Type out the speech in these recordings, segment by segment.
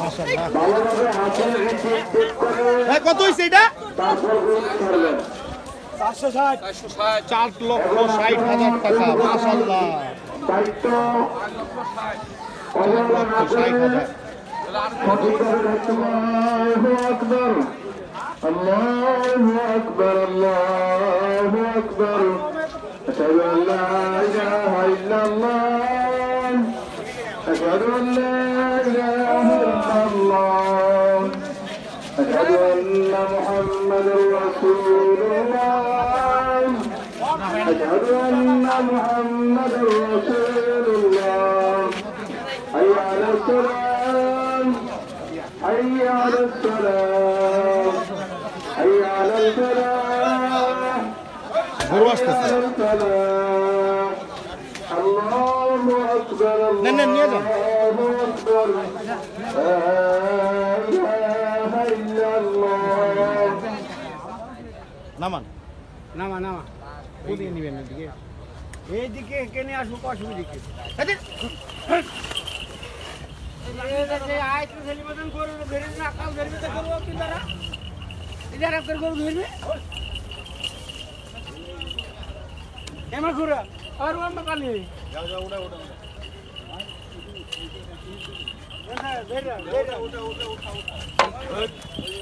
মাশাআল্লাহ ভাই কত হইছে এটা 460 4,60,000 টাকা মাশাআল্লাহ 4,60,000 الله أكبر الله أكبر أشهد أن لا إله إلا الله أشهد أن لا إله إلا الله أشهد أن محمدا رسول الله أشهد أن محمدا رسول الله حي على السلام حي على السلام حي على الفلاح গরু আসতেছে الله أكبر নেন নেন নিয়ে যান الله أكبر لا إله إلا الله নামান নামা নামা কোদিকে নিবেন এদিকে এইদিকে কেনে আসুক অসুবিধা আয় তো ছেলে মতন গরু ধরে না কাল ধরবে তো গরু কি দ্বারা ইধার করে গরু ধরবে এমা ঘুরা আর ওমা কালি যাও যাও ওটা ওটা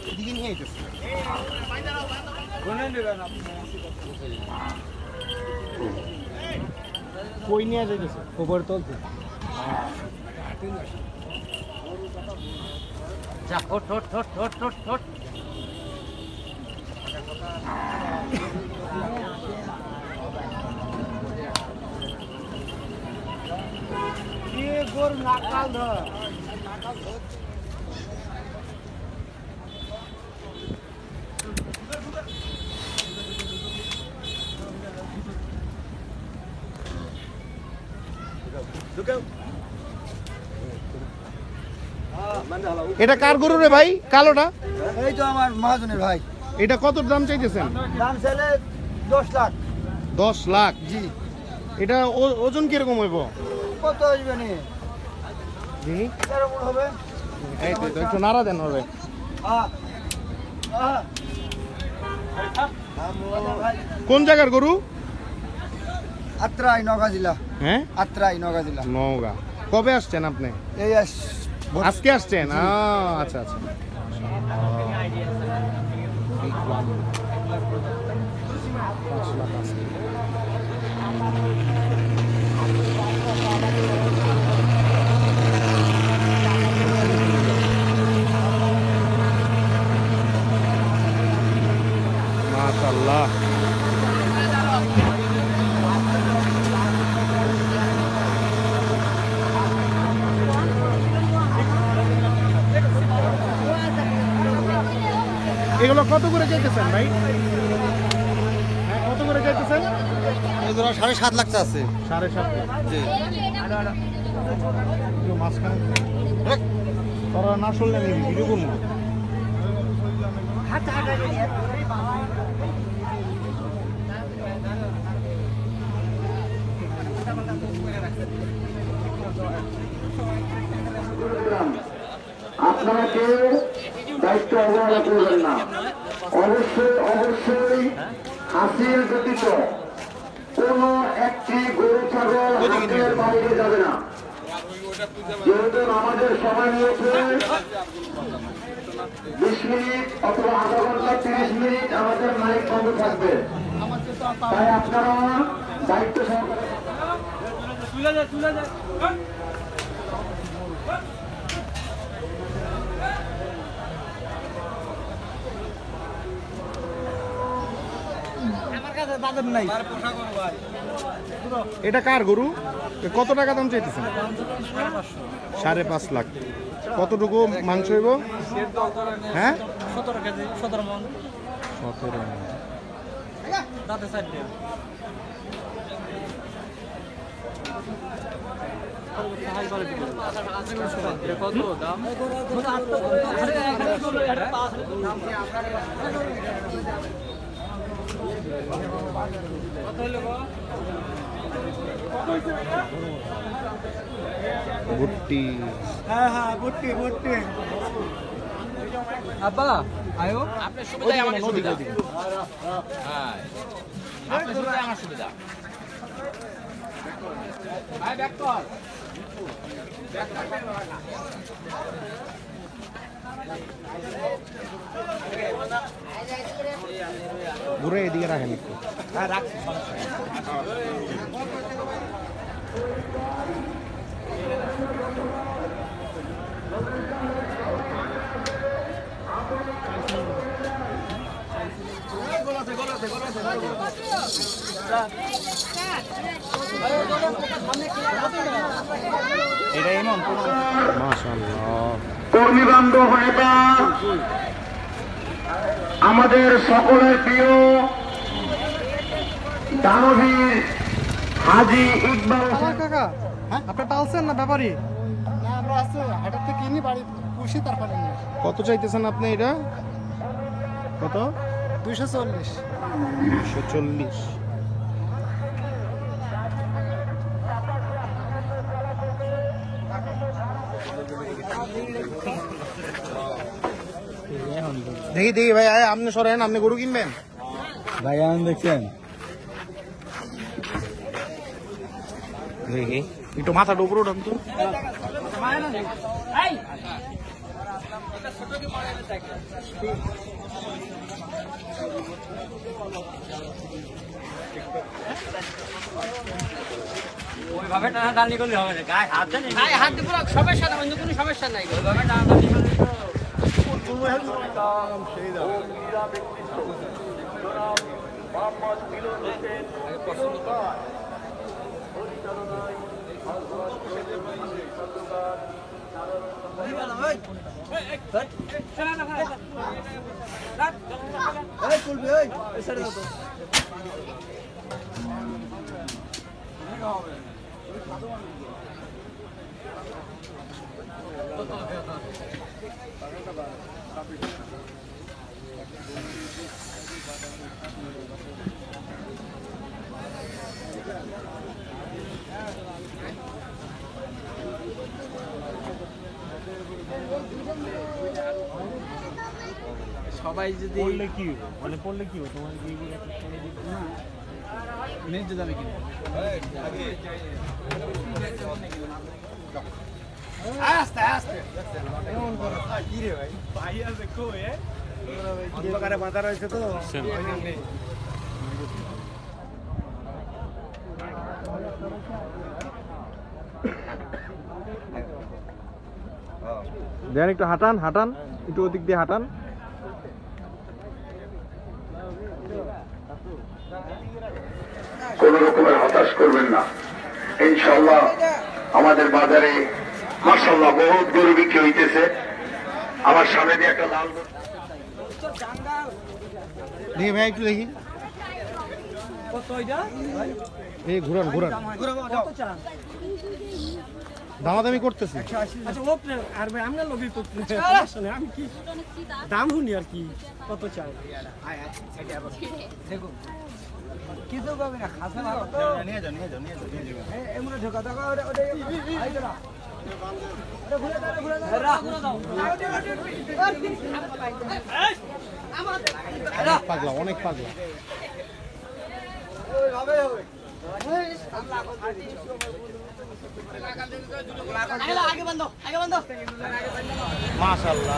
এদিকে নিয়ে আইতেছে কই নিয়ে যাইতেছে খবর তুলতে যা ঠোঁট ঠোঁট ঠোঁট ঠোঁট ঠোঁট ঠোঁট গোর নাকাল ধর এটা কার গরু রে ভাই কালোটা এই তো আমার মহাজনের ভাই এটা কত দাম চাইতেছেন দাম ছেলে 10 লাখ 10 লাখ জি এটা ওজন কিরকম হইব কত আসবে নি দেখি 13 মণ হবে এই তো একটু নাড়া দেন হবে কোন জায়গার গরু আত্রাই নওগাঁ জেলা হ্যাঁ আত্রাই নওগাঁ জেলা নওগাঁ কবে আসছেন আপনি এই আজকে আসছেন আচ্ছা আচ্ছা মাশাআল্লাহ এগুলো কত করে চাইতেছেন ভাই কত করে চাইতেছেন এগুলো 7.5 লাখ আছে 7.5 জি মাঝখানে তোরা না শুনলে আমি ভিডিও করবো আপনারা কেউ দায়িত্ব অবহেলা করবেন না অবশ্যই অবশ্যই হাসিল ব্যতীত কোন একটি গরু ছাগল হাতের বাইরে যাবে না যেহেতু আমাদের সময় নিয়েছে 20 মিনিট অথবা আধা ঘন্টা 30 মিনিট আমাদের মাইক বন্ধ থাকবে তাই আপনারা দায়িত্ব সহকারে এটা কার গরু কত টাকা দাম চাইতেছেন 5.5 লাখ কতটুকু মাংস হইব হ্যাঁ 17 কেজি 17 মণ 17 দাঁতে সাইড কত দাম কত হলো ভুট্টি হ্যাঁ ভুট্টি আব্বা আয়ো আপনার সুবিধা আমাদের সুবিধা হ্যাঁ আপনার সুবিধা আমার সুবিধা ভাই ব্যাক কর ঘুরে এদিকে রাখেন একটু। হ্যাঁ রাখছি এটা ইমাম মাশাআল্লাহ। কর্মী বান্ধব নেতা আমাদের সকলের প্রিয় দানবীর হাজী ইকবাল হোসেন। কাকা আপনি টালছেন না ব্যাপারী না আমরা আছে হাটের থেকে কিনি বাড়ি পুষি তারপরে কত চাইতেছেন আপনি এটা? কত? 240। 240। দেখি ভাই আপনি সরেন, আপনি গরু কিনবেন ভাই? দেখছেন দেখি একটু মাথাটা উপরে উঠান তো। ওইভাবে টানাটানি করলে হবে না গায়ে হাত দেন গায়ে হাত দিয়ে পুরো সমস্যা না অন্য কোনো সমস্যা নাই ওইভাবে টানাটানি করলে সবাই যদি পড়লে কি মানে পড়লে কি তোমার কি ন্যায্য দামে কিনে আস্তে আস্তে কি রে ভাই ভাই আছে কই অন্ধকারে বাধা রয়েছে তো ওই জন্যে দেন একটু হাঁটান একটু ওদিক দিয়ে হাঁটান। কোন রকমের হতাশ করবেন না, ইনশাআল্লাহ আমাদের বাজারে মাশাআল্লাহ বহুত গরু বিক্রি হইতেছে। আমার সামনে দিয়ে একটা লাল গরু। দেখি ভাই একটু দেখি কত এটা এই ঘুরান কত চান দামাদামি করতেছি। আচ্ছা ও আর ভাই আমরা লবি করতে আমি কি দাম শুনি আর কি কত চান দেখো কিছু কবে না খাসা না নিয়ে যাও এমন ঢোকা দাও ওটা আই দাও অনেক পাগলা মাশাআল্লাহ।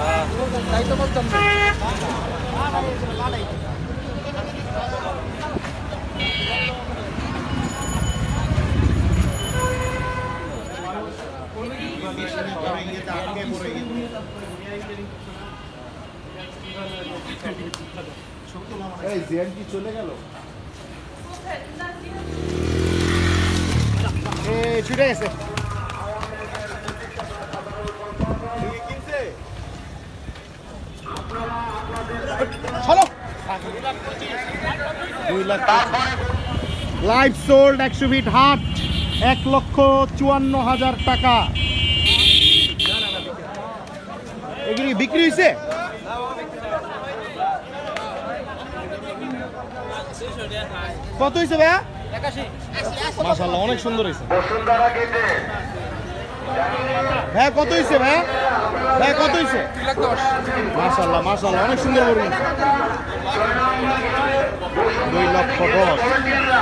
তাই তো বলতাম এই জিয়ান কি চলে গেল? ছুটে গেছে। চলো 2 লাখ লাইভ সোল্ড 100 ফিট হাট 1,54,000 টাকা। এগুলি বিক্রি হয়েছে? কত হয়েছে ভাইয়া? মাশাআল্লাহ অনেক সুন্দর হয়েছে। বসুন্ধরা গেটে ভাই কত হয়েছে ভাই? ভাই কত হয়েছে? 2,10,000। মাশাআল্লাহ অনেক সুন্দর গরু। 2,10,000। ভলেন্টিয়াররা